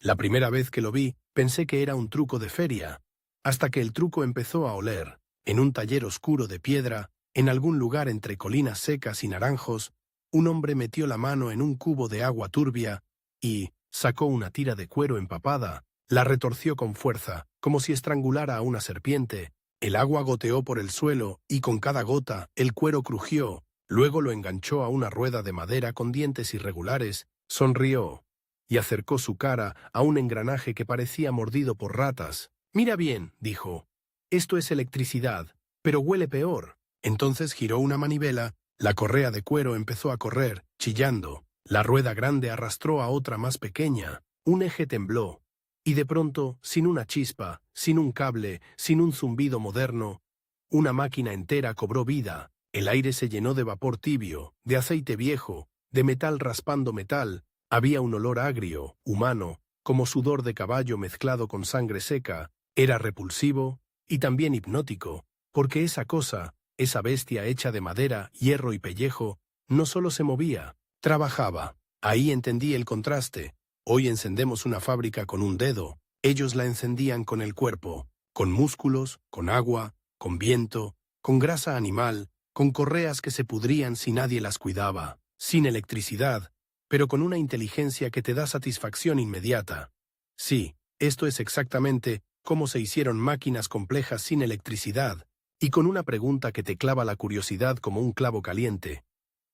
La primera vez que lo vi, pensé que era un truco de feria, hasta que el truco empezó a oler. En un taller oscuro de piedra, en algún lugar entre colinas secas y naranjos, un hombre metió la mano en un cubo de agua turbia y sacó una tira de cuero empapada, la retorció con fuerza, como si estrangulara a una serpiente. El agua goteó por el suelo y con cada gota el cuero crujió. Luego lo enganchó a una rueda de madera con dientes irregulares, sonrió y acercó su cara a un engranaje que parecía mordido por ratas. «Mira bien», dijo, «esto es electricidad, pero huele peor». Entonces giró una manivela, la correa de cuero empezó a correr, chillando. La rueda grande arrastró a otra más pequeña, un eje tembló, y de pronto, sin una chispa, sin un cable, sin un zumbido moderno, una máquina entera cobró vida. El aire se llenó de vapor tibio, de aceite viejo, de metal raspando metal. Había un olor agrio, humano, como sudor de caballo mezclado con sangre seca. Era repulsivo y también hipnótico, porque esa cosa, esa bestia hecha de madera, hierro y pellejo, no solo se movía, trabajaba. Ahí entendí el contraste. Hoy encendemos una fábrica con un dedo, ellos la encendían con el cuerpo, con músculos, con agua, con viento, con grasa animal, con correas que se pudrían si nadie las cuidaba, sin electricidad, pero con una inteligencia que te da satisfacción inmediata. Sí, esto es exactamente cómo se hicieron máquinas complejas sin electricidad, y con una pregunta que te clava la curiosidad como un clavo caliente.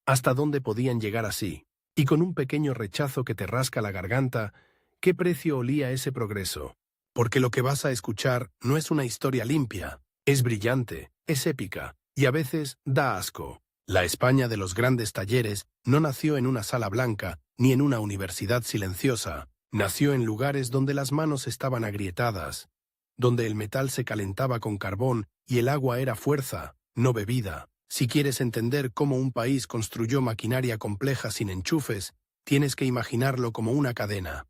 ¿Hasta dónde podían llegar así? Y con un pequeño rechazo que te rasca la garganta, ¿qué precio olía ese progreso? Porque lo que vas a escuchar no es una historia limpia, es brillante, es épica, y a veces da asco. La España de los grandes talleres no nació en una sala blanca, ni en una universidad silenciosa. Nació en lugares donde las manos estaban agrietadas, donde el metal se calentaba con carbón y el agua era fuerza, no bebida. Si quieres entender cómo un país construyó maquinaria compleja sin enchufes, tienes que imaginarlo como una cadena.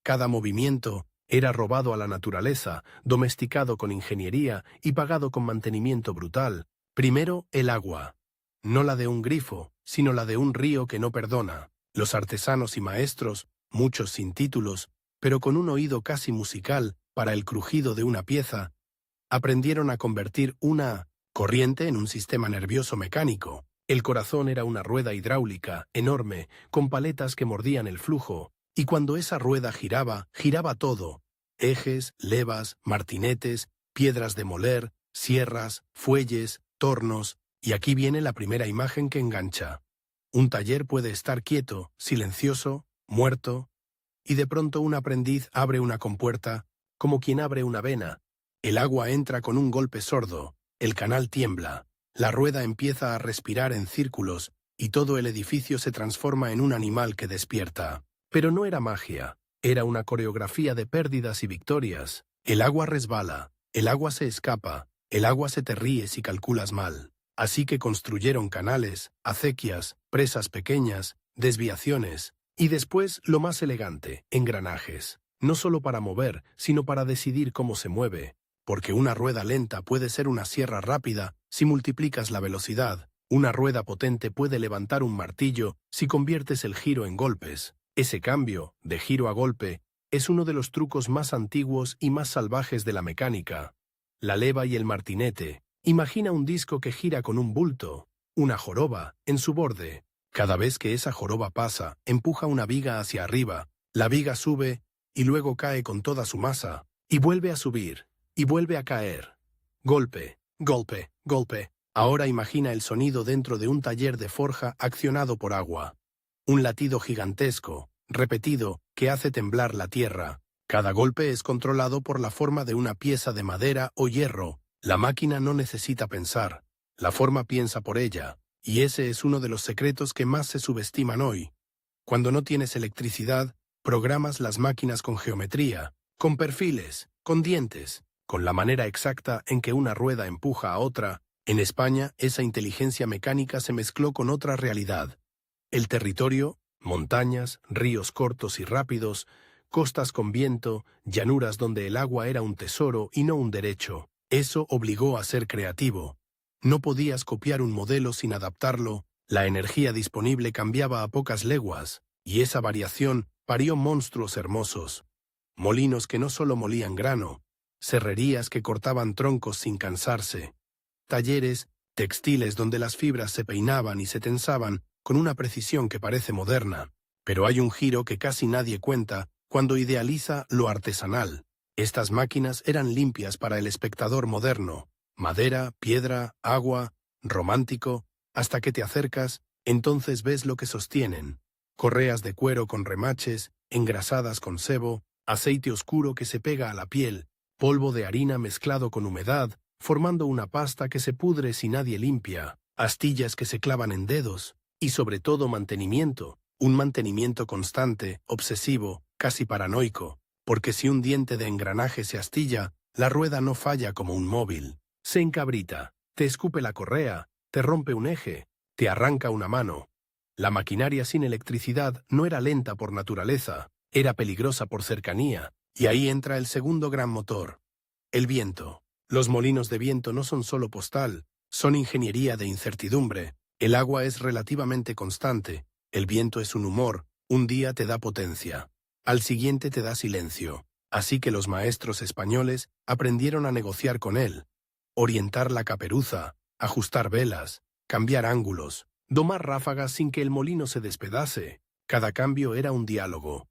Cada movimiento era robado a la naturaleza, domesticado con ingeniería y pagado con mantenimiento brutal. Primero, el agua. No la de un grifo, sino la de un río que no perdona. Los artesanos y maestros, muchos sin títulos, pero con un oído casi musical para el crujido de una pieza, aprendieron a convertir una corriente en un sistema nervioso mecánico. El corazón era una rueda hidráulica, enorme, con paletas que mordían el flujo, y cuando esa rueda giraba, giraba todo. Ejes, levas, martinetes, piedras de moler, sierras, fuelles, tornos, y aquí viene la primera imagen que engancha. Un taller puede estar quieto, silencioso, muerto, y de pronto un aprendiz abre una compuerta, como quien abre una vena. El agua entra con un golpe sordo, el canal tiembla, la rueda empieza a respirar en círculos, y todo el edificio se transforma en un animal que despierta. Pero no era magia, era una coreografía de pérdidas y victorias. El agua resbala, el agua se escapa, el agua se te ríe si calculas mal. Así que construyeron canales, acequias, presas pequeñas, desviaciones, y después lo más elegante, engranajes. No solo para mover, sino para decidir cómo se mueve, porque una rueda lenta puede ser una sierra rápida si multiplicas la velocidad. Una rueda potente puede levantar un martillo si conviertes el giro en golpes. Ese cambio, de giro a golpe, es uno de los trucos más antiguos y más salvajes de la mecánica. La leva y el martinete. Imagina un disco que gira con un bulto, una joroba, en su borde. Cada vez que esa joroba pasa, empuja una viga hacia arriba, la viga sube y luego cae con toda su masa, y vuelve a subir, y vuelve a caer. Golpe, golpe, golpe. Ahora imagina el sonido dentro de un taller de forja accionado por agua. Un latido gigantesco, repetido, que hace temblar la tierra. Cada golpe es controlado por la forma de una pieza de madera o hierro. La máquina no necesita pensar, la forma piensa por ella, y ese es uno de los secretos que más se subestiman hoy. Cuando no tienes electricidad, programas las máquinas con geometría, con perfiles, con dientes, con la manera exacta en que una rueda empuja a otra. En España, esa inteligencia mecánica se mezcló con otra realidad. El territorio, montañas, ríos cortos y rápidos, costas con viento, llanuras donde el agua era un tesoro y no un derecho. Eso obligó a ser creativo. No podías copiar un modelo sin adaptarlo, la energía disponible cambiaba a pocas leguas, y esa variación parió monstruos hermosos. Molinos que no solo molían grano, serrerías que cortaban troncos sin cansarse, talleres textiles donde las fibras se peinaban y se tensaban con una precisión que parece moderna. Pero hay un giro que casi nadie cuenta cuando idealiza lo artesanal. Estas máquinas eran limpias para el espectador moderno. Madera, piedra, agua, romántico, hasta que te acercas, entonces ves lo que sostienen. Correas de cuero con remaches, engrasadas con sebo, aceite oscuro que se pega a la piel, polvo de harina mezclado con humedad, formando una pasta que se pudre si nadie limpia, astillas que se clavan en dedos, y sobre todo mantenimiento, un mantenimiento constante, obsesivo, casi paranoico, porque si un diente de engranaje se astilla, la rueda no falla como un móvil. Se encabrita, te escupe la correa, te rompe un eje, te arranca una mano. La maquinaria sin electricidad no era lenta por naturaleza, era peligrosa por cercanía, y ahí entra el segundo gran motor, el viento. Los molinos de viento no son solo postal, son ingeniería de incertidumbre. El agua es relativamente constante, el viento es un humor, un día te da potencia, al siguiente te da silencio. Así que los maestros españoles aprendieron a negociar con él, orientar la caperuza, ajustar velas, cambiar ángulos, domar ráfagas sin que el molino se despedace. Cada cambio era un diálogo.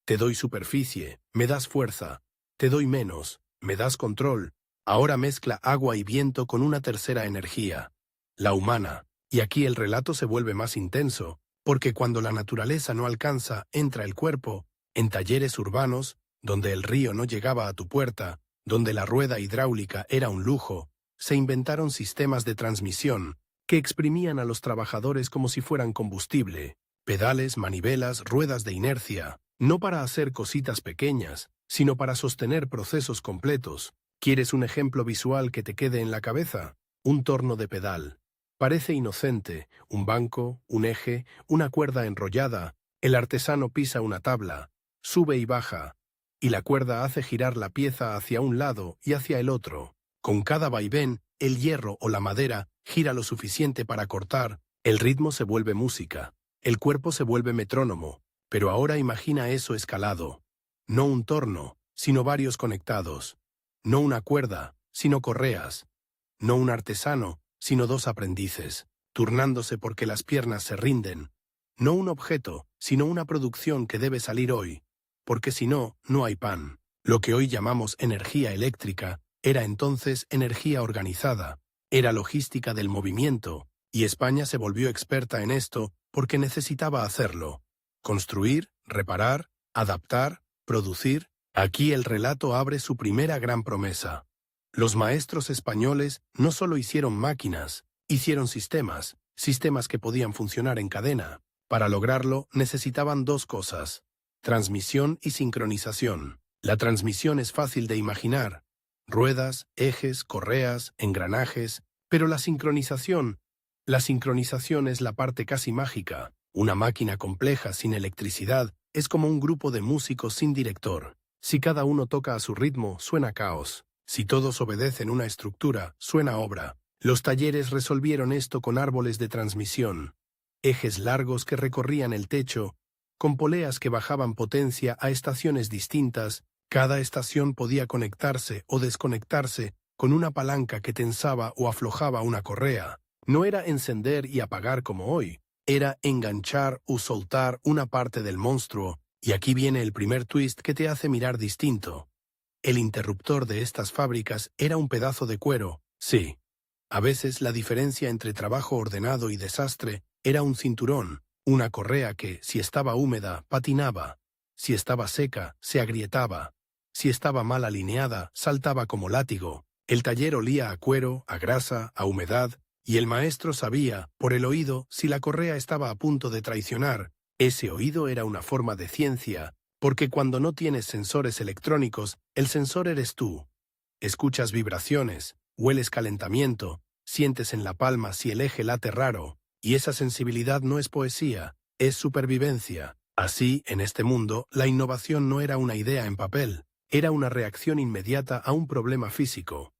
Te doy superficie, me das fuerza, te doy menos, me das control. Ahora mezcla agua y viento con una tercera energía, la humana, y aquí el relato se vuelve más intenso, porque cuando la naturaleza no alcanza, entra el cuerpo, en talleres urbanos, donde el río no llegaba a tu puerta, donde la rueda hidráulica era un lujo, se inventaron sistemas de transmisión que exprimían a los trabajadores como si fueran combustible, pedales, manivelas, ruedas de inercia, no para hacer cositas pequeñas, sino para sostener procesos completos. ¿Quieres un ejemplo visual que te quede en la cabeza? Un torno de pedal. Parece inocente, un banco, un eje, una cuerda enrollada, el artesano pisa una tabla, sube y baja, y la cuerda hace girar la pieza hacia un lado y hacia el otro. Con cada vaivén, el hierro o la madera gira lo suficiente para cortar, el ritmo se vuelve música, el cuerpo se vuelve metrónomo, pero ahora imagina eso escalado. No un torno, sino varios conectados. No una cuerda, sino correas. No un artesano, sino dos aprendices, turnándose porque las piernas se rinden. No un objeto, sino una producción que debe salir hoy, porque si no, no hay pan. Lo que hoy llamamos energía eléctrica era entonces energía organizada, era logística del movimiento, y España se volvió experta en esto porque necesitaba hacerlo. Construir, reparar, adaptar, producir. Aquí el relato abre su primera gran promesa. Los maestros españoles no solo hicieron máquinas, hicieron sistemas, sistemas que podían funcionar en cadena. Para lograrlo necesitaban dos cosas: transmisión y sincronización. La transmisión es fácil de imaginar: ruedas, ejes, correas, engranajes, pero la sincronización es la parte casi mágica. Una máquina compleja sin electricidad es como un grupo de músicos sin director. Si cada uno toca a su ritmo, suena caos. Si todos obedecen una estructura, suena obra. Los talleres resolvieron esto con árboles de transmisión, ejes largos que recorrían el techo, con poleas que bajaban potencia a estaciones distintas. Cada estación podía conectarse o desconectarse con una palanca que tensaba o aflojaba una correa. No era encender y apagar como hoy, era enganchar o soltar una parte del monstruo. Y aquí viene el primer twist que te hace mirar distinto. El interruptor de estas fábricas era un pedazo de cuero, sí. A veces la diferencia entre trabajo ordenado y desastre era un cinturón, una correa que, si estaba húmeda, patinaba, si estaba seca, se agrietaba, si estaba mal alineada, saltaba como látigo. El taller olía a cuero, a grasa, a humedad, y el maestro sabía, por el oído, si la correa estaba a punto de traicionar. Ese oído era una forma de ciencia, porque cuando no tienes sensores electrónicos, el sensor eres tú. Escuchas vibraciones, hueles calentamiento, sientes en la palma si el eje late raro, y esa sensibilidad no es poesía, es supervivencia. Así, en este mundo, la innovación no era una idea en papel, era una reacción inmediata a un problema físico.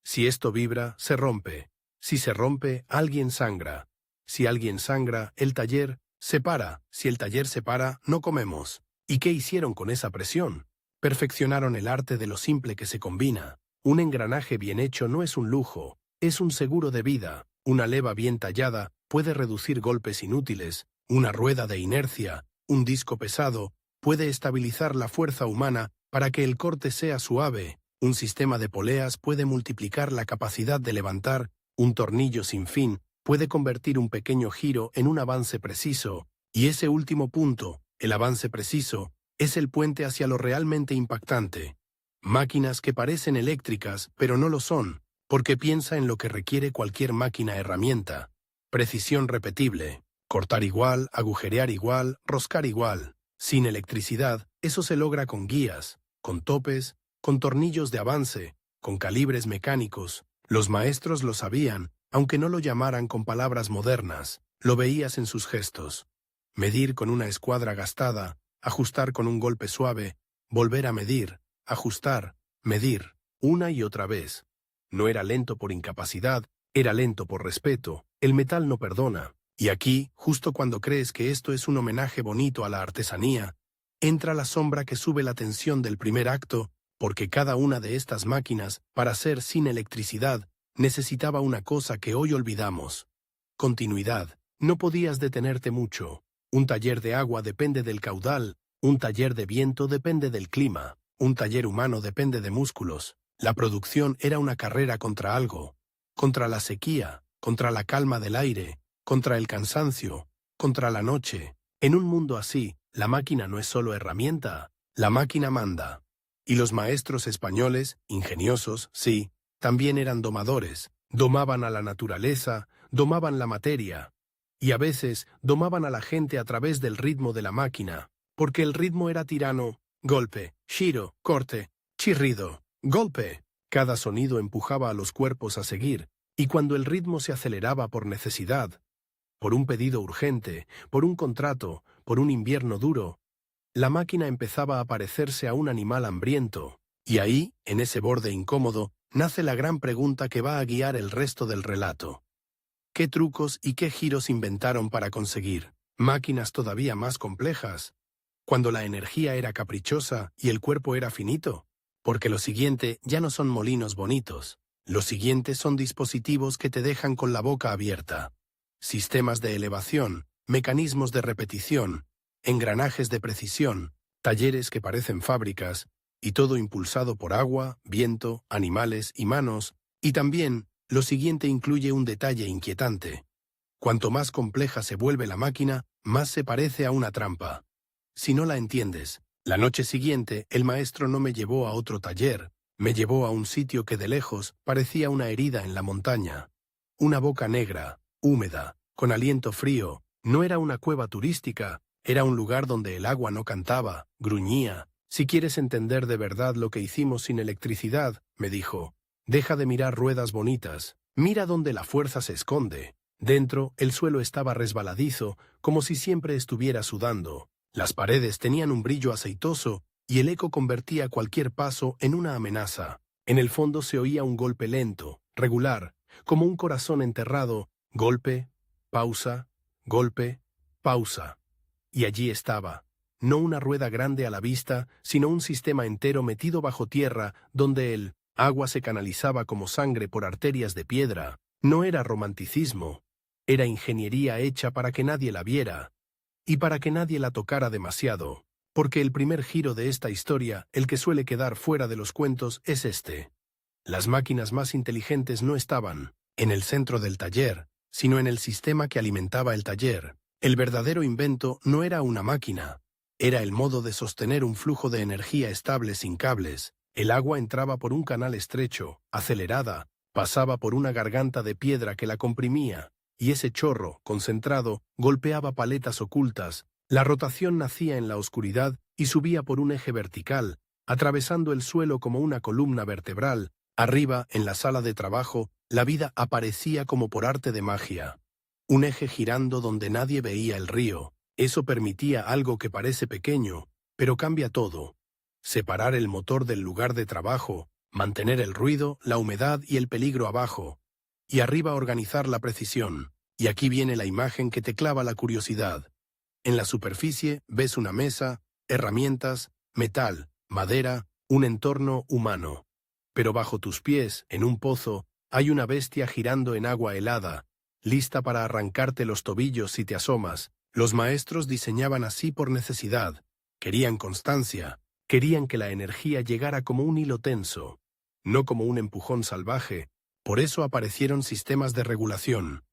Si esto vibra, se rompe. Si se rompe, alguien sangra. Si alguien sangra, el taller se para. Si el taller se para, no comemos. ¿Y qué hicieron con esa presión? Perfeccionaron el arte de lo simple que se combina. Un engranaje bien hecho no es un lujo, es un seguro de vida. Una leva bien tallada puede reducir golpes inútiles. Una rueda de inercia, un disco pesado, puede estabilizar la fuerza humana para que el corte sea suave. Un sistema de poleas puede multiplicar la capacidad de levantar. Un tornillo sin fin puede convertir un pequeño giro en un avance preciso. Y ese último punto, el avance preciso, es el puente hacia lo realmente impactante. Máquinas que parecen eléctricas, pero no lo son, porque piensa en lo que requiere cualquier máquina-herramienta. Precisión repetible. Cortar igual, agujerear igual, roscar igual. Sin electricidad, eso se logra con guías, con topes, con tornillos de avance, con calibres mecánicos. Los maestros lo sabían, aunque no lo llamaran con palabras modernas. Lo veías en sus gestos. Medir con una escuadra gastada, ajustar con un golpe suave, volver a medir, ajustar, medir, una y otra vez. No era lento por incapacidad, era lento por respeto. El metal no perdona. Y aquí, justo cuando crees que esto es un homenaje bonito a la artesanía, entra la sombra que sube la tensión del primer acto, porque cada una de estas máquinas, para ser sin electricidad, necesitaba una cosa que hoy olvidamos. Continuidad. No podías detenerte mucho. Un taller de agua depende del caudal, un taller de viento depende del clima, un taller humano depende de músculos. La producción era una carrera contra algo, contra la sequía, contra la calma del aire, contra el cansancio, contra la noche. En un mundo así, la máquina no es solo herramienta, la máquina manda. Y los maestros españoles, ingeniosos, sí, también eran domadores, domaban a la naturaleza, domaban la materia. Y a veces domaban a la gente a través del ritmo de la máquina, porque el ritmo era tirano, golpe, giro, corte, chirrido, golpe. Cada sonido empujaba a los cuerpos a seguir, y cuando el ritmo se aceleraba por necesidad, por un pedido urgente, por un contrato, por un invierno duro, la máquina empezaba a parecerse a un animal hambriento, y ahí, en ese borde incómodo, nace la gran pregunta que va a guiar el resto del relato. ¿Qué trucos y qué giros inventaron para conseguir máquinas todavía más complejas, cuando la energía era caprichosa y el cuerpo era finito? Porque lo siguiente ya no son molinos bonitos, lo siguiente son dispositivos que te dejan con la boca abierta. Sistemas de elevación, mecanismos de repetición, engranajes de precisión, talleres que parecen fábricas, y todo impulsado por agua, viento, animales y manos, y también lo siguiente incluye un detalle inquietante. Cuanto más compleja se vuelve la máquina, más se parece a una trampa. Si no la entiendes, la noche siguiente el maestro no me llevó a otro taller, me llevó a un sitio que de lejos parecía una herida en la montaña. Una boca negra, húmeda, con aliento frío, no era una cueva turística, era un lugar donde el agua no cantaba, gruñía. Si quieres entender de verdad lo que hicimos sin electricidad, me dijo, deja de mirar ruedas bonitas, mira donde la fuerza se esconde. Dentro, el suelo estaba resbaladizo, como si siempre estuviera sudando. Las paredes tenían un brillo aceitoso, y el eco convertía cualquier paso en una amenaza. En el fondo se oía un golpe lento, regular, como un corazón enterrado, golpe, pausa, golpe, pausa. Y allí estaba, no una rueda grande a la vista, sino un sistema entero metido bajo tierra, donde el agua se canalizaba como sangre por arterias de piedra. No era romanticismo, era ingeniería hecha para que nadie la viera, y para que nadie la tocara demasiado, porque el primer giro de esta historia, el que suele quedar fuera de los cuentos, es este. Las máquinas más inteligentes no estaban en el centro del taller, sino en el sistema que alimentaba el taller. El verdadero invento no era una máquina, era el modo de sostener un flujo de energía estable sin cables. El agua entraba por un canal estrecho, acelerada, pasaba por una garganta de piedra que la comprimía, y ese chorro, concentrado, golpeaba paletas ocultas. La rotación nacía en la oscuridad y subía por un eje vertical, atravesando el suelo como una columna vertebral. Arriba, en la sala de trabajo, la vida aparecía como por arte de magia. Un eje girando donde nadie veía el río. Eso permitía algo que parece pequeño, pero cambia todo. Separar el motor del lugar de trabajo, mantener el ruido, la humedad y el peligro abajo. Y arriba organizar la precisión. Y aquí viene la imagen que te clava la curiosidad. En la superficie ves una mesa, herramientas, metal, madera, un entorno humano. Pero bajo tus pies, en un pozo, hay una bestia girando en agua helada, lista para arrancarte los tobillos si te asomas. Los maestros diseñaban así por necesidad. Querían constancia, querían que la energía llegara como un hilo tenso, no como un empujón salvaje. Por eso aparecieron sistemas de regulación,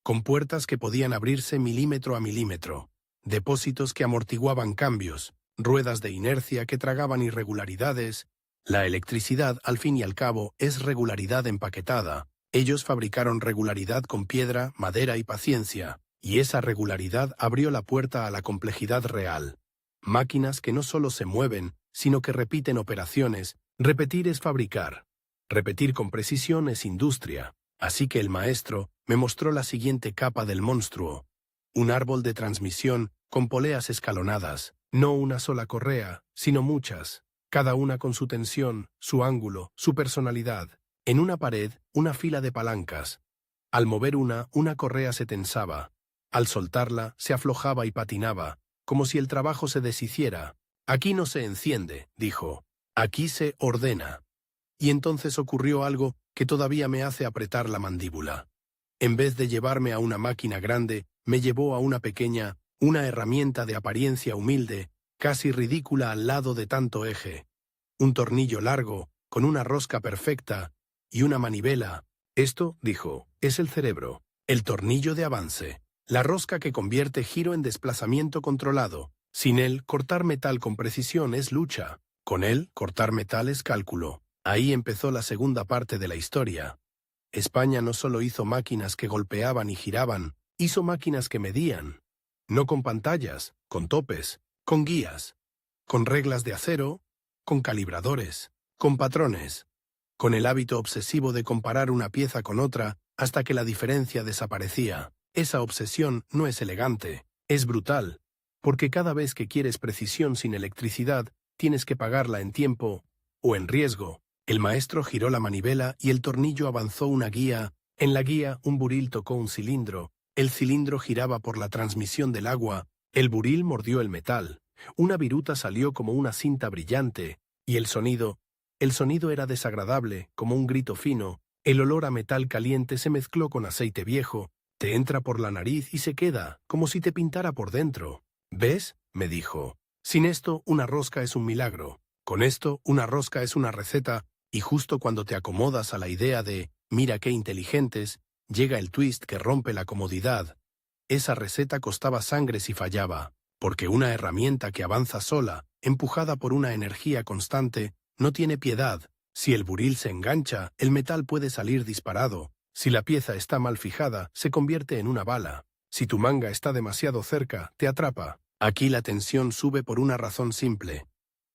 con puertas que podían abrirse milímetro a milímetro, depósitos que amortiguaban cambios, ruedas de inercia que tragaban irregularidades. La electricidad, al fin y al cabo, es regularidad empaquetada. Ellos fabricaron regularidad con piedra, madera y paciencia, y esa regularidad abrió la puerta a la complejidad real. Máquinas que no solo se mueven, sino que repiten operaciones. Repetir es fabricar. Repetir con precisión es industria. Así que el maestro me mostró la siguiente capa del monstruo. Un árbol de transmisión con poleas escalonadas, no una sola correa, sino muchas, cada una con su tensión, su ángulo, su personalidad. En una pared, una fila de palancas. Al mover una correa se tensaba. Al soltarla, se aflojaba y patinaba, como si el trabajo se deshiciera. Aquí no se enciende, dijo. Aquí se ordena. Y entonces ocurrió algo que todavía me hace apretar la mandíbula. En vez de llevarme a una máquina grande, me llevó a una pequeña, una herramienta de apariencia humilde, casi ridícula al lado de tanto eje. Un tornillo largo, con una rosca perfecta, y una manivela. Esto, dijo, es el cerebro, el tornillo de avance, la rosca que convierte giro en desplazamiento controlado. Sin él, cortar metal con precisión es lucha. Con él, cortar metal es cálculo. Ahí empezó la segunda parte de la historia. España no solo hizo máquinas que golpeaban y giraban, hizo máquinas que medían. No con pantallas, con topes, con guías, con reglas de acero, con calibradores, con patrones, con el hábito obsesivo de comparar una pieza con otra hasta que la diferencia desaparecía. Esa obsesión no es elegante, es brutal, porque cada vez que quieres precisión sin electricidad, tienes que pagarla en tiempo o en riesgo. El maestro giró la manivela y el tornillo avanzó una guía. En la guía, un buril tocó un cilindro. El cilindro giraba por la transmisión del agua. El buril mordió el metal. Una viruta salió como una cinta brillante. Y el sonido era desagradable, como un grito fino. El olor a metal caliente se mezcló con aceite viejo. Te entra por la nariz y se queda, como si te pintara por dentro. ¿Ves?, me dijo. Sin esto, una rosca es un milagro. Con esto, una rosca es una receta. Y justo cuando te acomodas a la idea de «mira qué inteligentes», llega el twist que rompe la comodidad. Esa receta costaba sangre si fallaba, porque una herramienta que avanza sola, empujada por una energía constante, no tiene piedad. Si el buril se engancha, el metal puede salir disparado. Si la pieza está mal fijada, se convierte en una bala. Si tu manga está demasiado cerca, te atrapa. Aquí la tensión sube por una razón simple.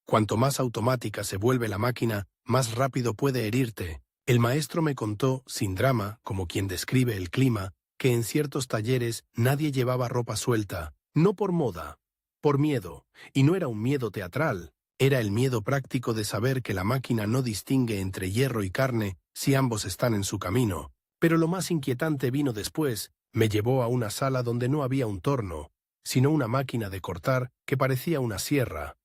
Cuanto más automática se vuelve la máquina, más rápido puede herirte. El maestro me contó, sin drama, como quien describe el clima, que en ciertos talleres nadie llevaba ropa suelta, no por moda, por miedo. Y no era un miedo teatral, era el miedo práctico de saber que la máquina no distingue entre hierro y carne si ambos están en su camino. Pero lo más inquietante vino después. Me llevó a una sala donde no había un torno, sino una máquina de cortar que parecía una sierra.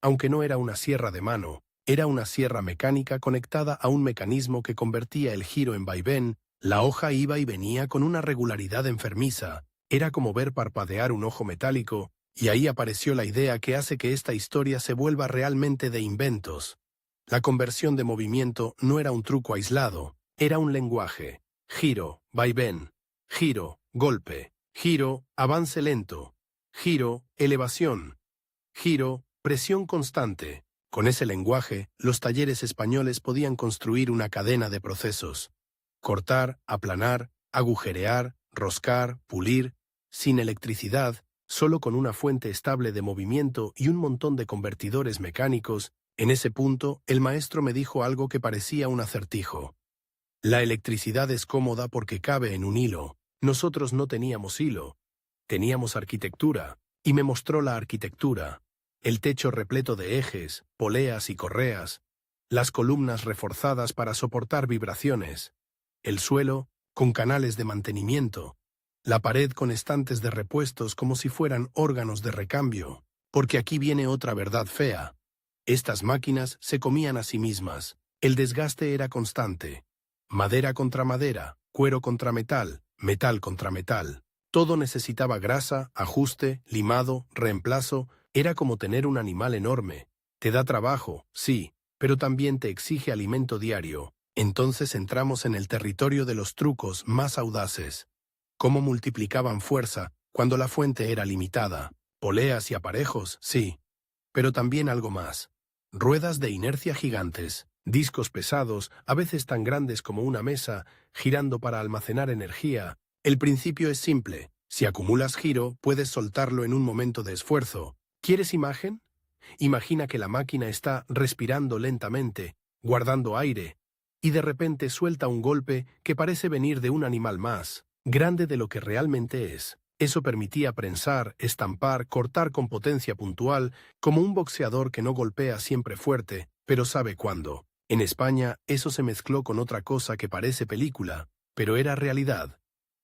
Aunque no era una sierra de mano, era una sierra mecánica conectada a un mecanismo que convertía el giro en vaivén. La hoja iba y venía con una regularidad enfermiza. Era como ver parpadear un ojo metálico, y ahí apareció la idea que hace que esta historia se vuelva realmente de inventos. La conversión de movimiento no era un truco aislado, era un lenguaje. Giro, vaivén, giro, golpe, giro, avance lento, giro, elevación, giro, presión constante. Con ese lenguaje, los talleres españoles podían construir una cadena de procesos. Cortar, aplanar, agujerear, roscar, pulir, sin electricidad, solo con una fuente estable de movimiento y un montón de convertidores mecánicos. En ese punto, el maestro me dijo algo que parecía un acertijo. La electricidad es cómoda porque cabe en un hilo. Nosotros no teníamos hilo. Teníamos arquitectura, y me mostró la arquitectura. El techo repleto de ejes, poleas y correas, las columnas reforzadas para soportar vibraciones, el suelo con canales de mantenimiento, la pared con estantes de repuestos como si fueran órganos de recambio, porque aquí viene otra verdad fea. Estas máquinas se comían a sí mismas. El desgaste era constante. Madera contra madera, cuero contra metal, metal contra metal. Todo necesitaba grasa, ajuste, limado, reemplazo. Era como tener un animal enorme. Te da trabajo, sí, pero también te exige alimento diario. Entonces entramos en el territorio de los trucos más audaces. Cómo multiplicaban fuerza cuando la fuente era limitada. Poleas y aparejos, sí, pero también algo más. Ruedas de inercia gigantes, discos pesados, a veces tan grandes como una mesa, girando para almacenar energía. El principio es simple. Si acumulas giro, puedes soltarlo en un momento de esfuerzo. ¿Quieres imagen? Imagina que la máquina está respirando lentamente, guardando aire, y de repente suelta un golpe que parece venir de un animal más grande de lo que realmente es. Eso permitía prensar, estampar, cortar con potencia puntual, como un boxeador que no golpea siempre fuerte, pero sabe cuándo. En España, eso se mezcló con otra cosa que parece película, pero era realidad.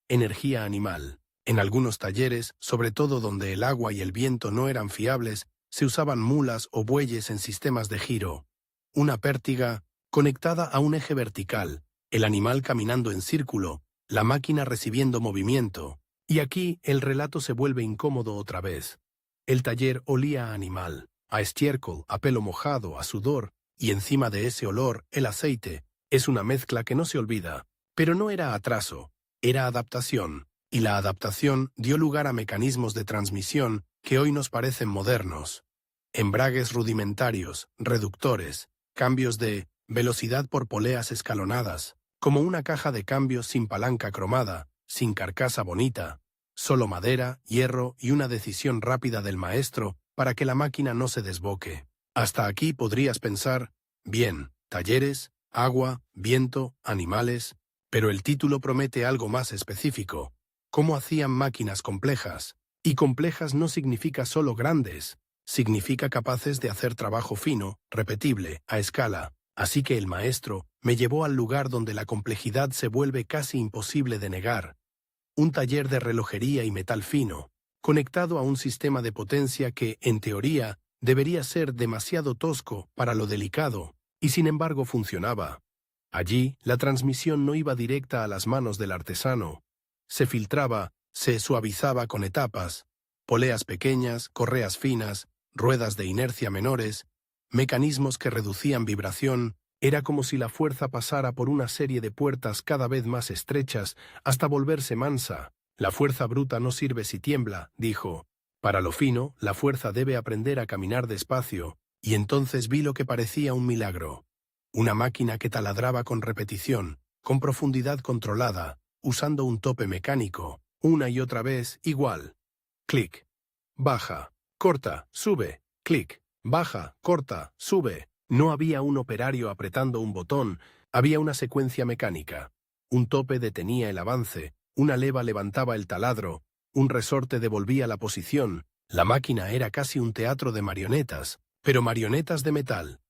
Energía animal. En algunos talleres, sobre todo donde el agua y el viento no eran fiables, se usaban mulas o bueyes en sistemas de giro. Una pértiga conectada a un eje vertical, el animal caminando en círculo, la máquina recibiendo movimiento. Y aquí el relato se vuelve incómodo otra vez. El taller olía a animal, a estiércol, a pelo mojado, a sudor, y encima de ese olor, el aceite. Es una mezcla que no se olvida. Pero no era atraso, era adaptación. Y la adaptación dio lugar a mecanismos de transmisión que hoy nos parecen modernos. Embragues rudimentarios, reductores, cambios de velocidad por poleas escalonadas, como una caja de cambios sin palanca cromada, sin carcasa bonita, solo madera, hierro y una decisión rápida del maestro para que la máquina no se desboque. Hasta aquí podrías pensar, bien, talleres, agua, viento, animales, pero el título promete algo más específico. ¿Cómo hacían máquinas complejas? Y complejas no significa solo grandes, significa capaces de hacer trabajo fino, repetible, a escala. Así que el maestro me llevó al lugar donde la complejidad se vuelve casi imposible de negar. Un taller de relojería y metal fino, conectado a un sistema de potencia que, en teoría, debería ser demasiado tosco para lo delicado, y sin embargo funcionaba. Allí, la transmisión no iba directa a las manos del artesano. Se filtraba, se suavizaba con etapas, poleas pequeñas, correas finas, ruedas de inercia menores, mecanismos que reducían vibración. Era como si la fuerza pasara por una serie de puertas cada vez más estrechas hasta volverse mansa. La fuerza bruta no sirve si tiembla, dijo. Para lo fino, la fuerza debe aprender a caminar despacio, y entonces vi lo que parecía un milagro. Una máquina que taladraba con repetición, con profundidad controlada, usando un tope mecánico, una y otra vez igual. Clic. Baja. Corta. Sube. Clic. Baja. Corta. Sube. No había un operario apretando un botón, había una secuencia mecánica. Un tope detenía el avance, una leva levantaba el taladro, un resorte devolvía la posición. La máquina era casi un teatro de marionetas, pero marionetas de metal.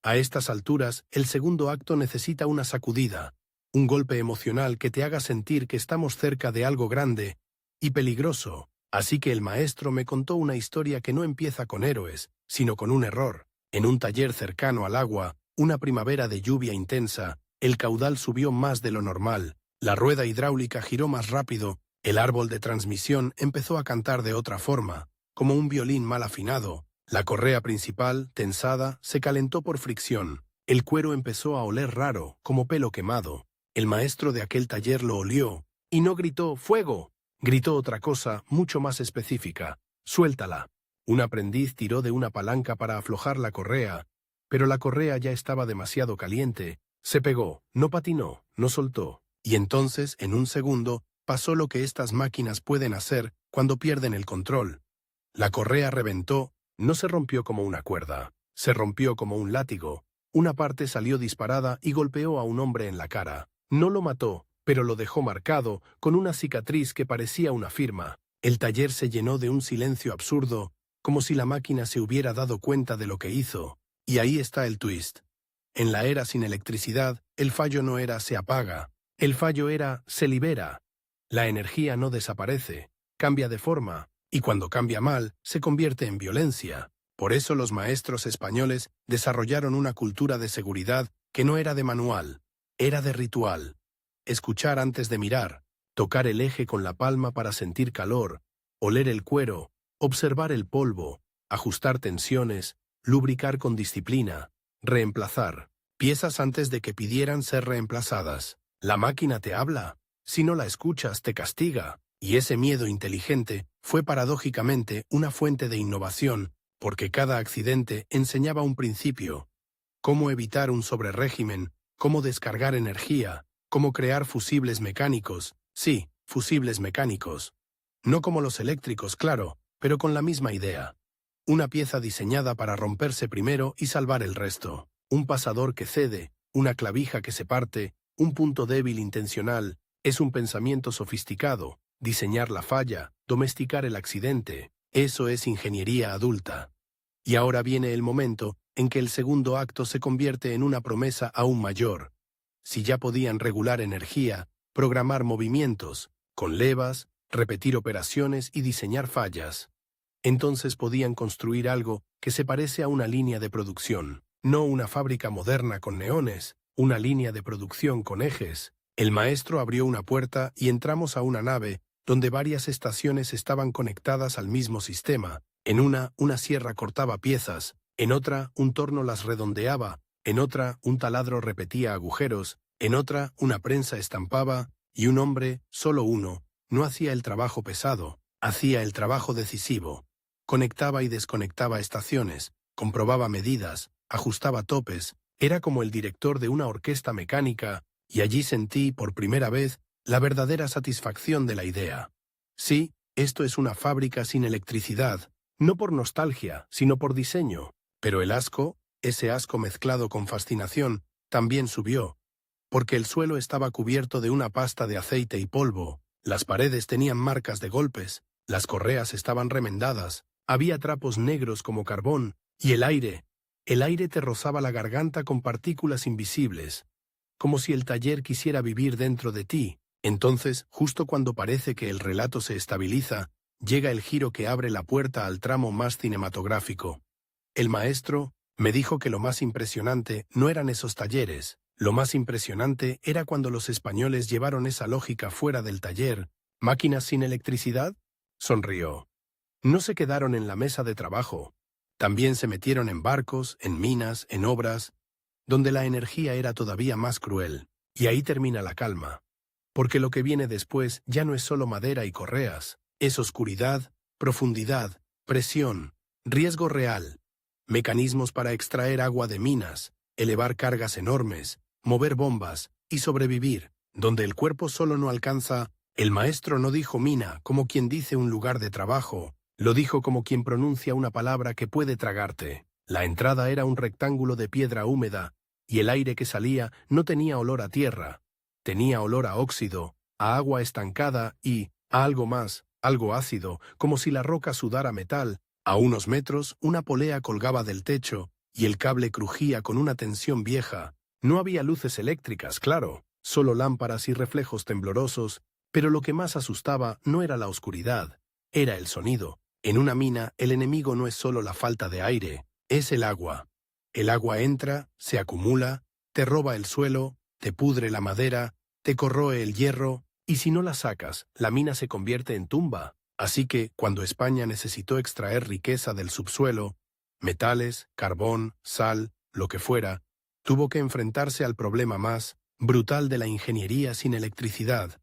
A estas alturas, el segundo acto necesita una sacudida, un golpe emocional que te haga sentir que estamos cerca de algo grande y peligroso. Así que el maestro me contó una historia que no empieza con héroes, sino con un error. En un taller cercano al agua, una primavera de lluvia intensa, el caudal subió más de lo normal, la rueda hidráulica giró más rápido, el árbol de transmisión empezó a cantar de otra forma, como un violín mal afinado. La correa principal, tensada, se calentó por fricción. El cuero empezó a oler raro, como pelo quemado. El maestro de aquel taller lo olió, y no gritó «¡Fuego!», gritó otra cosa mucho más específica: «¡Suéltala!». Un aprendiz tiró de una palanca para aflojar la correa, pero la correa ya estaba demasiado caliente. Se pegó, no patinó, no soltó. Y entonces, en un segundo, pasó lo que estas máquinas pueden hacer cuando pierden el control. La correa reventó, no se rompió como una cuerda, se rompió como un látigo. Una parte salió disparada y golpeó a un hombre en la cara. No lo mató, pero lo dejó marcado, con una cicatriz que parecía una firma. El taller se llenó de un silencio absurdo, como si la máquina se hubiera dado cuenta de lo que hizo. Y ahí está el twist. En la era sin electricidad, el fallo no era «se apaga», el fallo era «se libera». La energía no desaparece, cambia de forma, y cuando cambia mal, se convierte en violencia. Por eso los maestros españoles desarrollaron una cultura de seguridad que no era de manual, era de ritual. Escuchar antes de mirar, tocar el eje con la palma para sentir calor, oler el cuero, observar el polvo, ajustar tensiones, lubricar con disciplina, reemplazar piezas antes de que pidieran ser reemplazadas. La máquina te habla, si no la escuchas te castiga, y ese miedo inteligente fue paradójicamente una fuente de innovación, porque cada accidente enseñaba un principio: cómo evitar un sobrerégimen, cómo descargar energía, cómo crear fusibles mecánicos, sí, fusibles mecánicos. No como los eléctricos, claro, pero con la misma idea. Una pieza diseñada para romperse primero y salvar el resto. Un pasador que cede, una clavija que se parte, un punto débil intencional. Es un pensamiento sofisticado. Diseñar la falla, domesticar el accidente. Eso es ingeniería adulta. Y ahora viene el momento en que el segundo acto se convierte en una promesa aún mayor. Si ya podían regular energía, programar movimientos, con levas, repetir operaciones y diseñar fallas, entonces podían construir algo que se parece a una línea de producción, no una fábrica moderna con neones, una línea de producción con ejes. El maestro abrió una puerta y entramos a una nave donde varias estaciones estaban conectadas al mismo sistema. En una sierra cortaba piezas, en otra, un torno las redondeaba, en otra, un taladro repetía agujeros, en otra, una prensa estampaba, y un hombre, solo uno, no hacía el trabajo pesado, hacía el trabajo decisivo. Conectaba y desconectaba estaciones, comprobaba medidas, ajustaba topes, era como el director de una orquesta mecánica, y allí sentí, por primera vez, la verdadera satisfacción de la idea. Sí, esto es una fábrica sin electricidad, no por nostalgia, sino por diseño. Pero el asco, ese asco mezclado con fascinación, también subió, porque el suelo estaba cubierto de una pasta de aceite y polvo, las paredes tenían marcas de golpes, las correas estaban remendadas, había trapos negros como carbón, y el aire te rozaba la garganta con partículas invisibles, como si el taller quisiera vivir dentro de ti. Entonces, justo cuando parece que el relato se estabiliza, llega el giro que abre la puerta al tramo más cinematográfico. El maestro me dijo que lo más impresionante no eran esos talleres, lo más impresionante era cuando los españoles llevaron esa lógica fuera del taller. ¿Máquinas sin electricidad? Sonrió. No se quedaron en la mesa de trabajo. También se metieron en barcos, en minas, en obras, donde la energía era todavía más cruel. Y ahí termina la calma. Porque lo que viene después ya no es solo madera y correas, es oscuridad, profundidad, presión, riesgo real, mecanismos para extraer agua de minas, elevar cargas enormes, mover bombas y sobrevivir, donde el cuerpo solo no alcanza. El maestro no dijo mina como quien dice un lugar de trabajo, lo dijo como quien pronuncia una palabra que puede tragarte. La entrada era un rectángulo de piedra húmeda, y el aire que salía no tenía olor a tierra, tenía olor a óxido, a agua estancada y a algo más, algo ácido, como si la roca sudara metal. A unos metros, una polea colgaba del techo, y el cable crujía con una tensión vieja. No había luces eléctricas, claro, solo lámparas y reflejos temblorosos, pero lo que más asustaba no era la oscuridad, era el sonido. En una mina, el enemigo no es solo la falta de aire, es el agua. El agua entra, se acumula, te roba el suelo, te pudre la madera, te corroe el hierro, y si no la sacas, la mina se convierte en tumba. Así que, cuando España necesitó extraer riqueza del subsuelo, metales, carbón, sal, lo que fuera, tuvo que enfrentarse al problema más brutal de la ingeniería sin electricidad: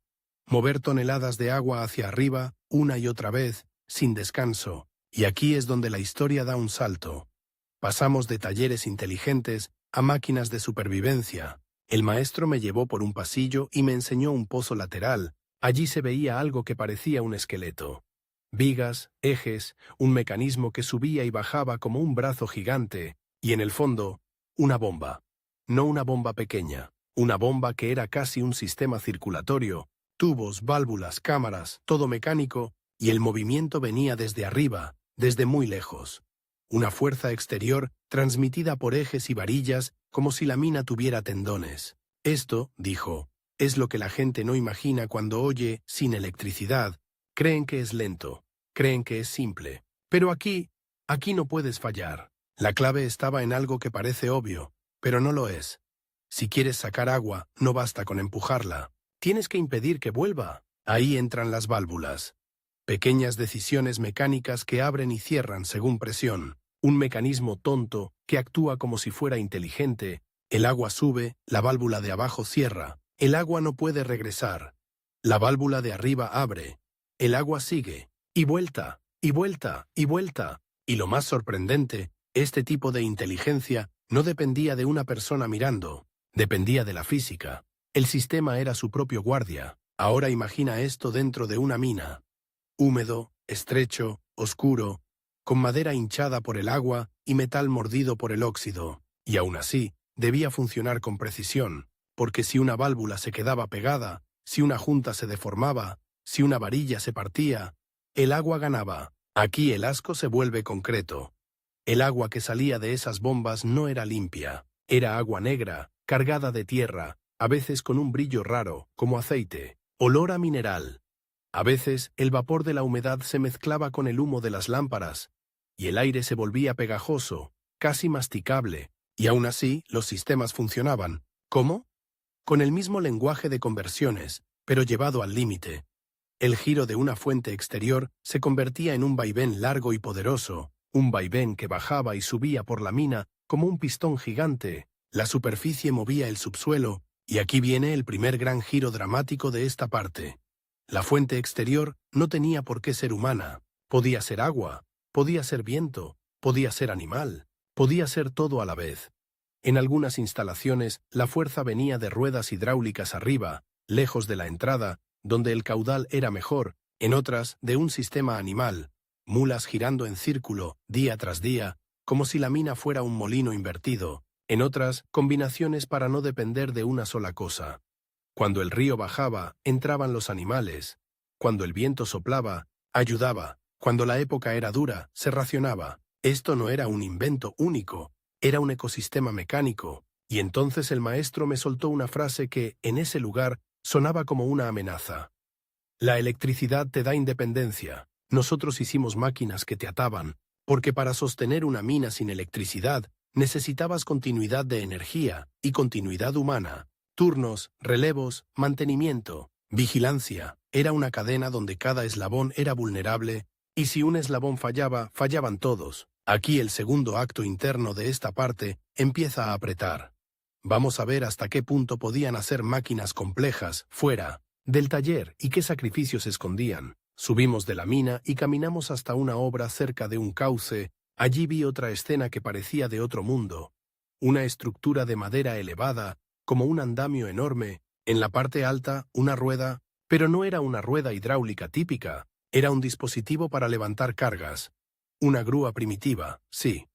mover toneladas de agua hacia arriba, una y otra vez, sin descanso. Y aquí es donde la historia da un salto. Pasamos de talleres inteligentes a máquinas de supervivencia. El maestro me llevó por un pasillo y me enseñó un pozo lateral. Allí se veía algo que parecía un esqueleto. Vigas, ejes, un mecanismo que subía y bajaba como un brazo gigante, y en el fondo, una bomba. No una bomba pequeña, una bomba que era casi un sistema circulatorio, tubos, válvulas, cámaras, todo mecánico, y el movimiento venía desde arriba, desde muy lejos. Una fuerza exterior transmitida por ejes y varillas como si la mina tuviera tendones. Esto, dijo, es lo que la gente no imagina cuando oye sin electricidad. Creen que es lento, creen que es simple. Pero aquí Aquí no puedes fallar. La clave estaba en algo que parece obvio, pero no lo es. Si quieres sacar agua, no basta con empujarla. Tienes que impedir que vuelva. Ahí entran las válvulas. Pequeñas decisiones mecánicas que abren y cierran según presión. Un mecanismo tonto que actúa como si fuera inteligente. El agua sube, la válvula de abajo cierra. El agua no puede regresar. La válvula de arriba abre. El agua sigue. Y vuelta, y vuelta, y vuelta. Y lo más sorprendente, este tipo de inteligencia no dependía de una persona mirando. Dependía de la física. El sistema era su propio guardia. Ahora imagina esto dentro de una mina. Húmedo, estrecho, oscuro, con madera hinchada por el agua y metal mordido por el óxido. Y aún así, debía funcionar con precisión, porque si una válvula se quedaba pegada, si una junta se deformaba, si una varilla se partía, el agua ganaba. Aquí el asco se vuelve concreto. El agua que salía de esas bombas no era limpia. Era agua negra, cargada de tierra, a veces con un brillo raro, como aceite, olor a mineral. A veces el vapor de la humedad se mezclaba con el humo de las lámparas, y el aire se volvía pegajoso, casi masticable, y aún así los sistemas funcionaban. ¿Cómo? Con el mismo lenguaje de conversiones, pero llevado al límite. El giro de una fuente exterior se convertía en un vaivén largo y poderoso, un vaivén que bajaba y subía por la mina como un pistón gigante. La superficie movía el subsuelo, y aquí viene el primer gran giro dramático de esta parte. La fuente exterior no tenía por qué ser humana. Podía ser agua, podía ser viento, podía ser animal, podía ser todo a la vez. En algunas instalaciones, la fuerza venía de ruedas hidráulicas arriba, lejos de la entrada, donde el caudal era mejor, en otras, de un sistema animal, mulas girando en círculo, día tras día, como si la mina fuera un molino invertido, en otras, combinaciones para no depender de una sola cosa. Cuando el río bajaba, entraban los animales. Cuando el viento soplaba, ayudaba. Cuando la época era dura, se racionaba. Esto no era un invento único, era un ecosistema mecánico, y entonces el maestro me soltó una frase que, en ese lugar, sonaba como una amenaza. La electricidad te da independencia. Nosotros hicimos máquinas que te ataban, porque para sostener una mina sin electricidad, necesitabas continuidad de energía y continuidad humana. Turnos, relevos, mantenimiento, vigilancia. Era una cadena donde cada eslabón era vulnerable, y si un eslabón fallaba, fallaban todos. Aquí el segundo acto interno de esta parte empieza a apretar. Vamos a ver hasta qué punto podían hacer máquinas complejas, fuera del taller, y qué sacrificios escondían. Subimos de la mina y caminamos hasta una obra cerca de un cauce. Allí vi otra escena que parecía de otro mundo. Una estructura de madera elevada, como un andamio enorme, en la parte alta una rueda, pero no era una rueda hidráulica típica, era un dispositivo para levantar cargas. Una grúa primitiva, sí,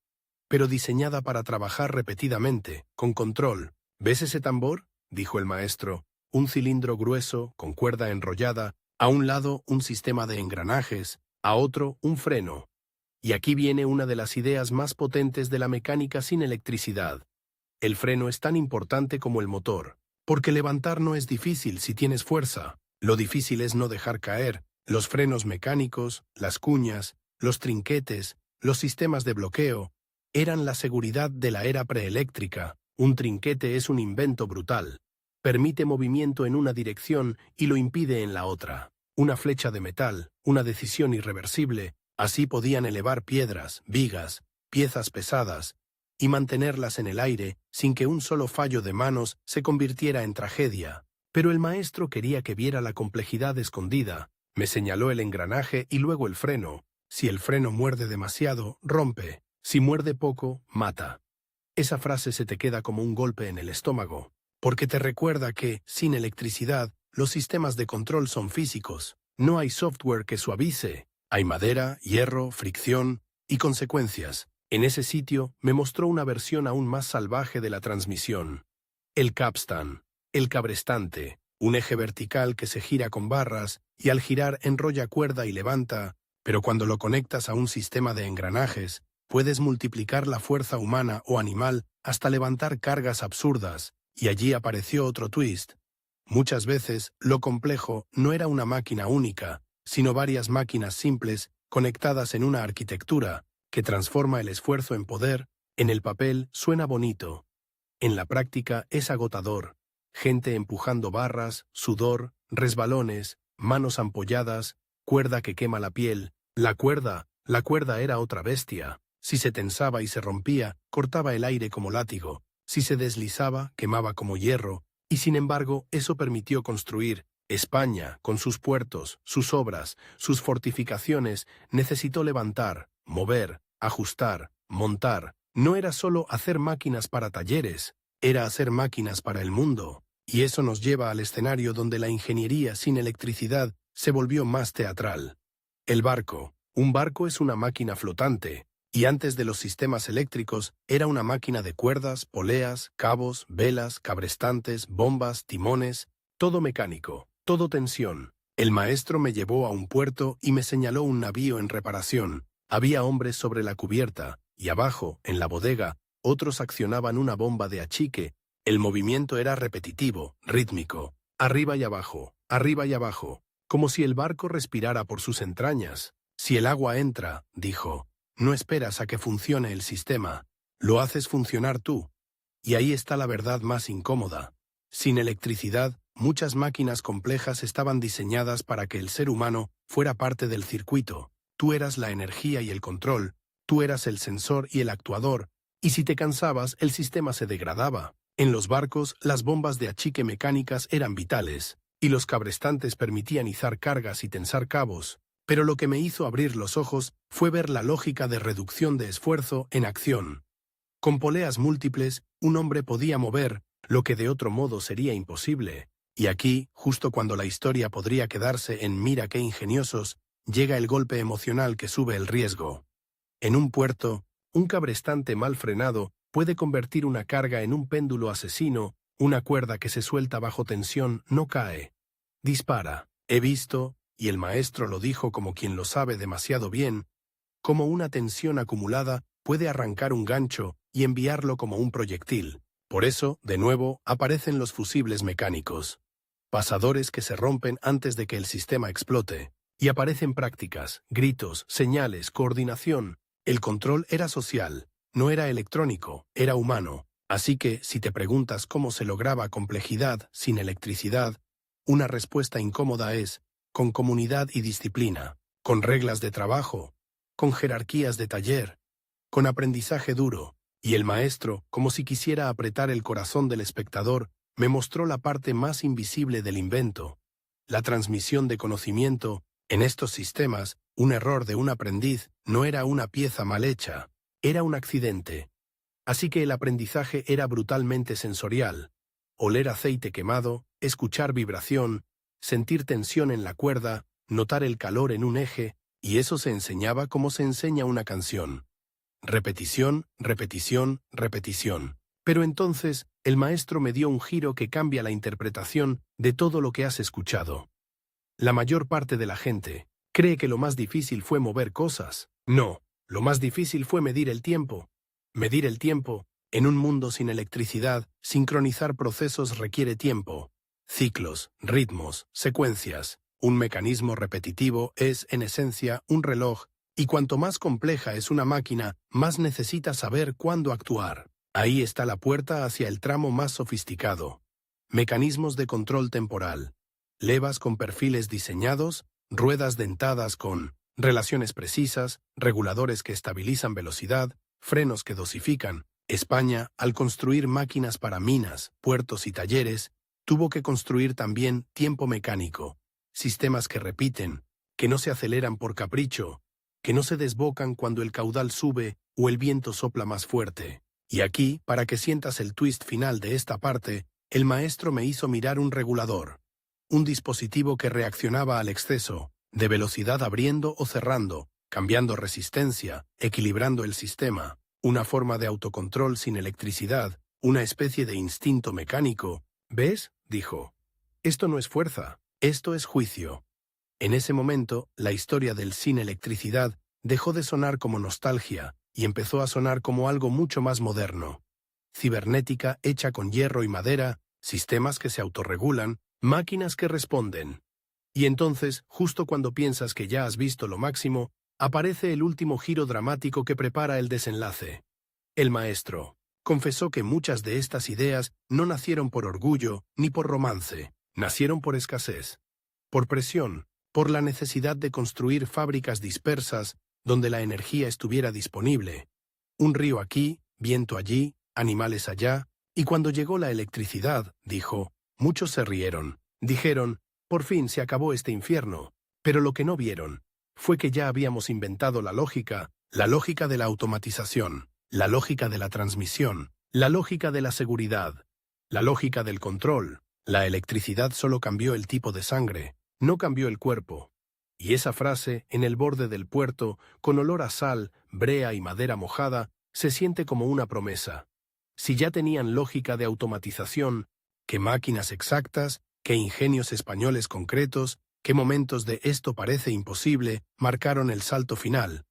pero diseñada para trabajar repetidamente, con control. ¿Ves ese tambor?, dijo el maestro, un cilindro grueso, con cuerda enrollada, a un lado un sistema de engranajes, a otro un freno. Y aquí viene una de las ideas más potentes de la mecánica sin electricidad. El freno es tan importante como el motor, porque levantar no es difícil si tienes fuerza. Lo difícil es no dejar caer. Los frenos mecánicos, las cuñas, los trinquetes, los sistemas de bloqueo, eran la seguridad de la era preeléctrica. Un trinquete es un invento brutal. Permite movimiento en una dirección y lo impide en la otra. Una flecha de metal, una decisión irreversible. Así podían elevar piedras, vigas, piezas pesadas, y mantenerlas en el aire sin que un solo fallo de manos se convirtiera en tragedia. Pero el maestro quería que viera la complejidad escondida. Me señaló el engranaje y luego el freno. Si el freno muerde demasiado, rompe. Si muerde poco, mata. Esa frase se te queda como un golpe en el estómago, porque te recuerda que, sin electricidad, los sistemas de control son físicos. No hay software que suavice. Hay madera, hierro, fricción y consecuencias. En ese sitio me mostró una versión aún más salvaje de la transmisión. El capstan, el cabrestante, un eje vertical que se gira con barras y al girar enrolla cuerda y levanta, pero cuando lo conectas a un sistema de engranajes, puedes multiplicar la fuerza humana o animal hasta levantar cargas absurdas, y allí apareció otro twist. Muchas veces, lo complejo no era una máquina única, sino varias máquinas simples conectadas en una arquitectura que transforma el esfuerzo en poder. En el papel suena bonito. En la práctica es agotador. Gente empujando barras, sudor, resbalones, manos ampolladas, cuerda que quema la piel. La cuerda era otra bestia. Si se tensaba y se rompía, cortaba el aire como látigo. Si se deslizaba, quemaba como hierro. Y sin embargo, eso permitió construir. España, con sus puertos, sus obras, sus fortificaciones, necesitó levantar, mover, ajustar, montar. No era solo hacer máquinas para talleres, era hacer máquinas para el mundo. Y eso nos lleva al escenario donde la ingeniería sin electricidad se volvió más teatral. El barco. Un barco es una máquina flotante, y antes de los sistemas eléctricos era una máquina de cuerdas, poleas, cabos, velas, cabrestantes, bombas, timones, todo mecánico, todo tensión. El maestro me llevó a un puerto y me señaló un navío en reparación. Había hombres sobre la cubierta, y abajo, en la bodega, otros accionaban una bomba de achique. El movimiento era repetitivo, rítmico, arriba y abajo, como si el barco respirara por sus entrañas. Si el agua entra, dijo, no esperas a que funcione el sistema, lo haces funcionar tú. Y ahí está la verdad más incómoda. Sin electricidad, muchas máquinas complejas estaban diseñadas para que el ser humano fuera parte del circuito. Tú eras la energía y el control, tú eras el sensor y el actuador, y si te cansabas, el sistema se degradaba. En los barcos, las bombas de achique mecánicas eran vitales, y los cabrestantes permitían izar cargas y tensar cabos, pero lo que me hizo abrir los ojos fue ver la lógica de reducción de esfuerzo en acción. Con poleas múltiples, un hombre podía mover lo que de otro modo sería imposible, y aquí, justo cuando la historia podría quedarse en mira qué ingeniosos, llega el golpe emocional que sube el riesgo. En un puerto, un cabrestante mal frenado puede convertir una carga en un péndulo asesino. Una cuerda que se suelta bajo tensión no cae. Dispara. He visto, y el maestro lo dijo como quien lo sabe demasiado bien, cómo una tensión acumulada puede arrancar un gancho y enviarlo como un proyectil. Por eso, de nuevo, aparecen los fusibles mecánicos. Pasadores que se rompen antes de que el sistema explote. Y aparecen prácticas, gritos, señales, coordinación. El control era social, no era electrónico, era humano. Así que, si te preguntas cómo se lograba complejidad sin electricidad, una respuesta incómoda es, con comunidad y disciplina, con reglas de trabajo, con jerarquías de taller, con aprendizaje duro. Y el maestro, como si quisiera apretar el corazón del espectador, me mostró la parte más invisible del invento, la transmisión de conocimiento. En estos sistemas, un error de un aprendiz no era una pieza mal hecha, era un accidente. Así que el aprendizaje era brutalmente sensorial. Oler aceite quemado, escuchar vibración, sentir tensión en la cuerda, notar el calor en un eje, y eso se enseñaba como se enseña una canción. Repetición, repetición, repetición. Pero entonces, el maestro me dio un giro que cambia la interpretación de todo lo que has escuchado. La mayor parte de la gente cree que lo más difícil fue mover cosas. No, lo más difícil fue medir el tiempo. Medir el tiempo, en un mundo sin electricidad, sincronizar procesos requiere tiempo. Ciclos, ritmos, secuencias. Un mecanismo repetitivo es, en esencia, un reloj, y cuanto más compleja es una máquina, más necesita saber cuándo actuar. Ahí está la puerta hacia el tramo más sofisticado. Mecanismos de control temporal. Levas con perfiles diseñados, ruedas dentadas con relaciones precisas, reguladores que estabilizan velocidad, frenos que dosifican. España, al construir máquinas para minas, puertos y talleres, tuvo que construir también tiempo mecánico, sistemas que repiten, que no se aceleran por capricho, que no se desbocan cuando el caudal sube o el viento sopla más fuerte. Y aquí, para que sientas el twist final de esta parte, el maestro me hizo mirar un regulador. Un dispositivo que reaccionaba al exceso, de velocidad abriendo o cerrando, cambiando resistencia, equilibrando el sistema, una forma de autocontrol sin electricidad, una especie de instinto mecánico. ¿Ves?, dijo. Esto no es fuerza, esto es juicio. En ese momento, la historia del sin electricidad dejó de sonar como nostalgia y empezó a sonar como algo mucho más moderno. Cibernética hecha con hierro y madera, sistemas que se autorregulan, máquinas que responden. Y entonces, justo cuando piensas que ya has visto lo máximo, Aparece el último giro dramático que prepara el desenlace. El maestro confesó que muchas de estas ideas no nacieron por orgullo ni por romance, nacieron por escasez, por presión, por la necesidad de construir fábricas dispersas donde la energía estuviera disponible. Un río aquí, viento allí, animales allá, y cuando llegó la electricidad, dijo, muchos se rieron. Dijeron, por fin se acabó este infierno, pero lo que no vieron fue que ya habíamos inventado la lógica de la automatización, la lógica de la transmisión, la lógica de la seguridad, la lógica del control. La electricidad solo cambió el tipo de sangre, no cambió el cuerpo. Y esa frase, en el borde del puerto, con olor a sal, brea y madera mojada, se siente como una promesa. Si ya tenían lógica de automatización, qué máquinas exactas, qué ingenios españoles concretos, qué momentos de esto parece imposible marcaron el salto final.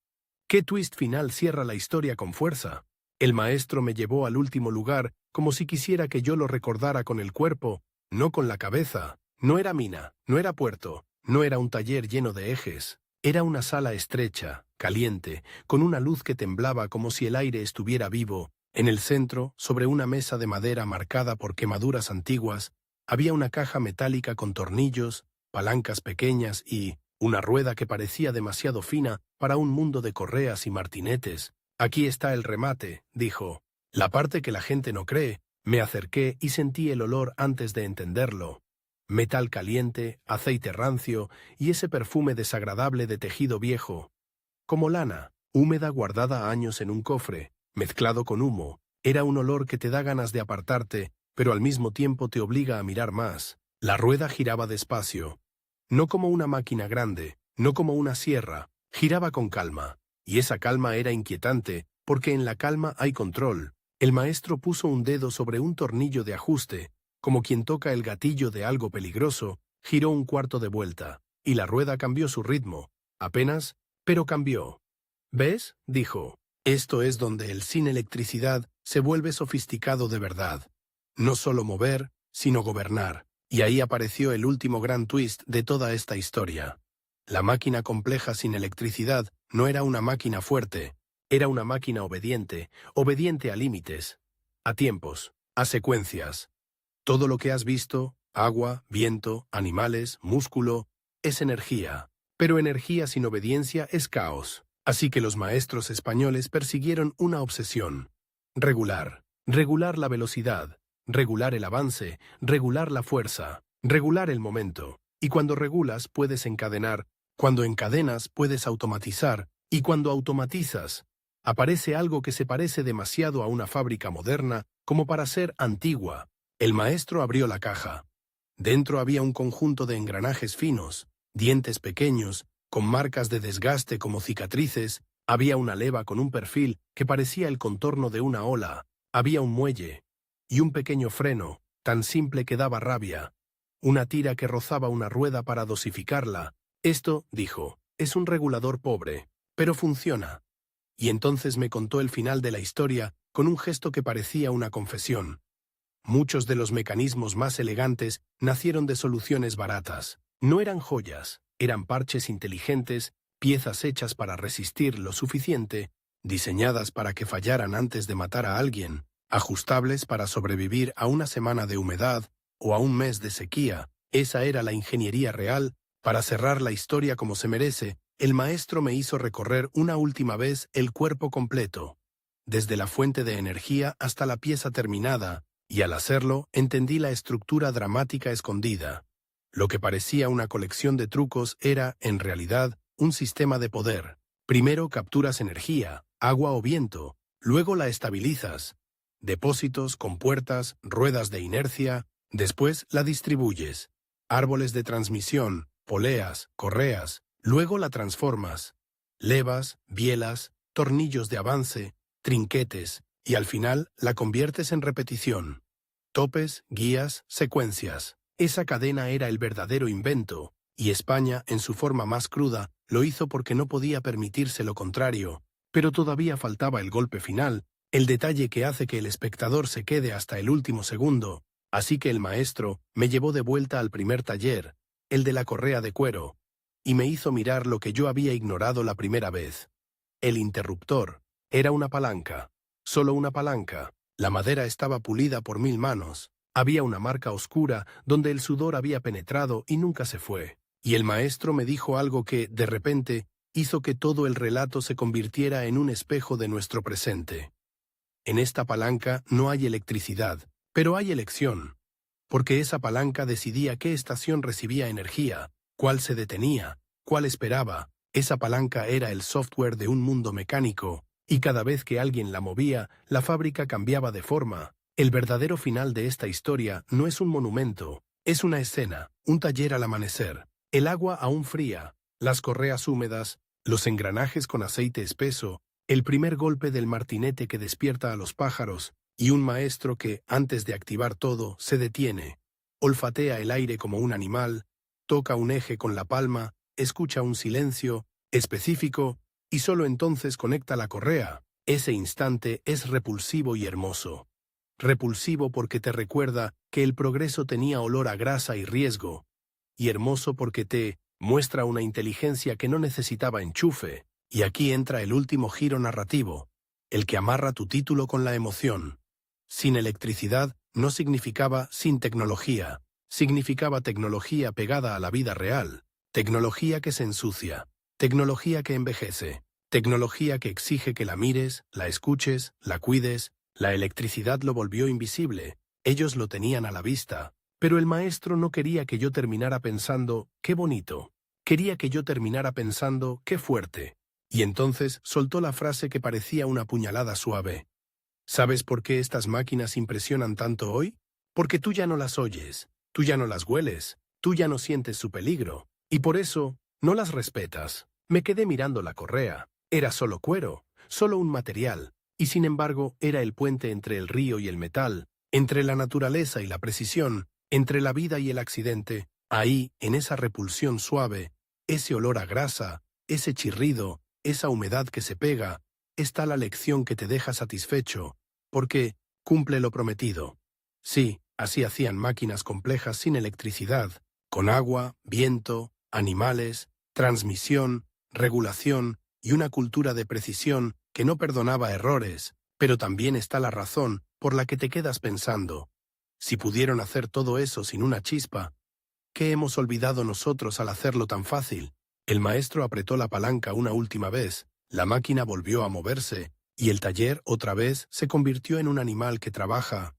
¿Qué twist final cierra la historia con fuerza? El maestro me llevó al último lugar como si quisiera que yo lo recordara con el cuerpo, no con la cabeza. No era mina, no era puerto, no era un taller lleno de ejes. Era una sala estrecha, caliente, con una luz que temblaba como si el aire estuviera vivo. En el centro, sobre una mesa de madera marcada por quemaduras antiguas, había una caja metálica con tornillos, palancas pequeñas y una rueda que parecía demasiado fina para un mundo de correas y martinetes. Aquí está el remate, dijo. La parte que la gente no cree. Me acerqué y sentí el olor antes de entenderlo. Metal caliente, aceite rancio y ese perfume desagradable de tejido viejo. Como lana, húmeda guardada años en un cofre, mezclado con humo. Era un olor que te da ganas de apartarte, pero al mismo tiempo te obliga a mirar más. La rueda giraba despacio. No como una máquina grande, no como una sierra, giraba con calma. Y esa calma era inquietante, porque en la calma hay control. El maestro puso un dedo sobre un tornillo de ajuste, como quien toca el gatillo de algo peligroso, giró un cuarto de vuelta, y la rueda cambió su ritmo. Apenas, pero cambió. ¿Ves?, dijo. Esto es donde el sin electricidad se vuelve sofisticado de verdad. No solo mover, sino gobernar. Y ahí apareció el último gran twist de toda esta historia. La máquina compleja sin electricidad no era una máquina fuerte, era una máquina obediente, obediente a límites, a tiempos, a secuencias. Todo lo que has visto, agua, viento, animales, músculo, es energía. Pero energía sin obediencia es caos. Así que los maestros españoles persiguieron una obsesión. Regular la velocidad, regular el avance, regular la fuerza, regular el momento. Y cuando regulas puedes encadenar, cuando encadenas puedes automatizar, y cuando automatizas, aparece algo que se parece demasiado a una fábrica moderna como para ser antigua. El maestro abrió la caja. Dentro había un conjunto de engranajes finos, dientes pequeños, con marcas de desgaste como cicatrices. Había una leva con un perfil que parecía el contorno de una ola. Había un muelle y un pequeño freno, tan simple que daba rabia. Una tira que rozaba una rueda para dosificarla. Esto, dijo, es un regulador pobre, pero funciona. Y entonces me contó el final de la historia con un gesto que parecía una confesión. Muchos de los mecanismos más elegantes nacieron de soluciones baratas. No eran joyas, eran parches inteligentes, piezas hechas para resistir lo suficiente, diseñadas para que fallaran antes de matar a alguien, ajustables para sobrevivir a una semana de humedad o a un mes de sequía. Esa era la ingeniería real. Para cerrar la historia como se merece, el maestro me hizo recorrer una última vez el cuerpo completo, desde la fuente de energía hasta la pieza terminada, y al hacerlo entendí la estructura dramática escondida. Lo que parecía una colección de trucos era, en realidad, un sistema de poder. Primero capturas energía, agua o viento, luego la estabilizas. Depósitos, compuertas, ruedas de inercia, después la distribuyes. Árboles de transmisión, poleas, correas, luego la transformas. Levas, bielas, tornillos de avance, trinquetes, y al final la conviertes en repetición. Topes, guías, secuencias. Esa cadena era el verdadero invento, y España, en su forma más cruda, lo hizo porque no podía permitirse lo contrario, pero todavía faltaba el golpe final, el detalle que hace que el espectador se quede hasta el último segundo. Así que el maestro me llevó de vuelta al primer taller, el de la correa de cuero. y me hizo mirar lo que yo había ignorado la primera vez. El interruptor era una palanca, solo una palanca. La madera estaba pulida por 1000 manos. Había una marca oscura donde el sudor había penetrado y nunca se fue. Y el maestro me dijo algo que, de repente, hizo que todo el relato se convirtiera en un espejo de nuestro presente. En esta palanca no hay electricidad, pero hay elección. Porque esa palanca decidía qué estación recibía energía, cuál se detenía, cuál esperaba. Esa palanca era el software de un mundo mecánico, y cada vez que alguien la movía, la fábrica cambiaba de forma. El verdadero final de esta historia no es un monumento, es una escena, un taller al amanecer, el agua aún fría, las correas húmedas, los engranajes con aceite espeso, el primer golpe del martinete que despierta a los pájaros, y un maestro que, antes de activar todo, se detiene, olfatea el aire como un animal, toca un eje con la palma, escucha un silencio específico, y solo entonces conecta la correa. Ese instante es repulsivo y hermoso. Repulsivo porque te recuerda que el progreso tenía olor a grasa y riesgo, y hermoso porque te muestra una inteligencia que no necesitaba enchufe. Y aquí entra el último giro narrativo, el que amarra tu título con la emoción. Sin electricidad no significaba sin tecnología, significaba tecnología pegada a la vida real, tecnología que se ensucia, tecnología que envejece, tecnología que exige que la mires, la escuches, la cuides. La electricidad lo volvió invisible, ellos lo tenían a la vista, pero el maestro no quería que yo terminara pensando, qué bonito, quería que yo terminara pensando, qué fuerte. Y entonces soltó la frase que parecía una puñalada suave. ¿Sabes por qué estas máquinas impresionan tanto hoy? Porque tú ya no las oyes, tú ya no las hueles, tú ya no sientes su peligro, y por eso no las respetas. Me quedé mirando la correa, era solo cuero, solo un material, y sin embargo era el puente entre el río y el metal, entre la naturaleza y la precisión, entre la vida y el accidente. Ahí, en esa repulsión suave, ese olor a grasa, ese chirrido, esa humedad que se pega, está la lección que te deja satisfecho, porque cumple lo prometido. Sí, así hacían máquinas complejas sin electricidad, con agua, viento, animales, transmisión, regulación y una cultura de precisión que no perdonaba errores, pero también está la razón por la que te quedas pensando. Si pudieron hacer todo eso sin una chispa, ¿qué hemos olvidado nosotros al hacerlo tan fácil? El maestro apretó la palanca una última vez, la máquina volvió a moverse, y el taller otra vez se convirtió en un animal que trabaja,